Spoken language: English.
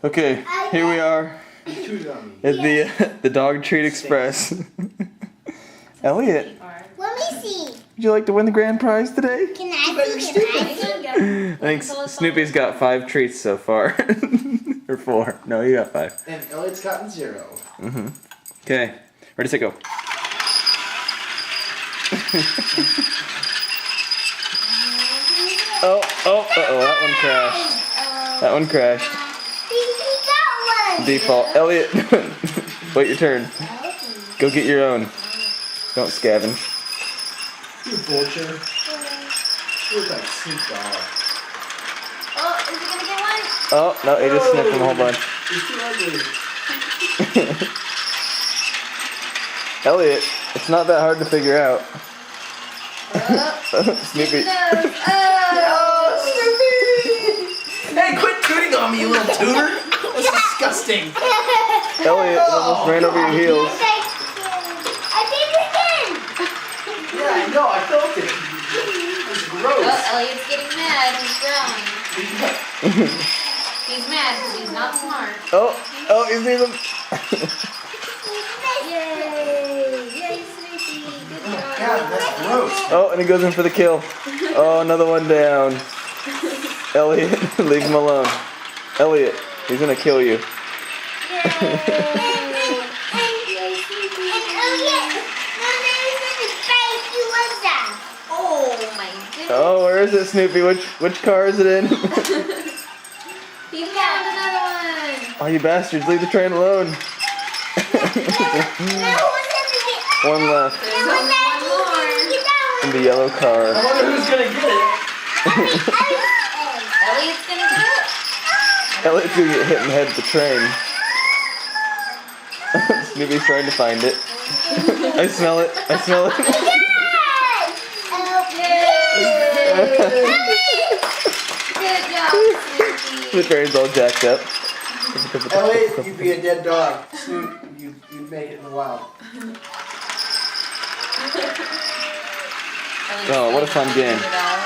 Okay, here we are at the Dog Treat Express. Elliot, Let me see. would you like to win the grand prize today? Can I see? I think Snoopy's got 5 treats so far. Or 4. No, you got 5. And Elliot's gotten 0. Okay, ready, set, go. That one crashed. That one crashed. He got one. Default. Elliot, wait your turn. Go get your own. Don't scavenge. You vulture. You look like Snoop Dogg. Oh, is he gonna get one? Oh, no, he just sniffed him a whole bunch. He's too ugly. Elliot, it's not that hard to figure out. Snoopy. Oh, Snoopy! Hey, quit tooting on me, you little tutor! That's disgusting. Elliot almost ran over your heels. I did it again. Yeah, I know, I felt it. It's gross. Oh, Elliot's getting mad. He's growling. He's mad because he's not smart. Oh, you see them? Yay! Yay, Snoopy! Good job. God, that's gross. Oh, and he goes in for the kill. Oh, another one down. Elliot, leave him alone. Elliot, he's gonna kill you. Oh my goodness. Oh, where is it, Snoopy? Which car is it in? He found another one. Oh, you bastards, leave the train alone. One left There's only one more. in the yellow I car. wonder who's gonna get it. Elliot's gonna do it. Elliot's gonna get hit in the head with the train. Snoopy's trying to find it. I smell it. I smell it. Good job, Snoopy. The train's all jacked up. Elliot, you'd be a dead dog. Snoop, you'd make it in the wild. Oh, what a fun game. Figured it out.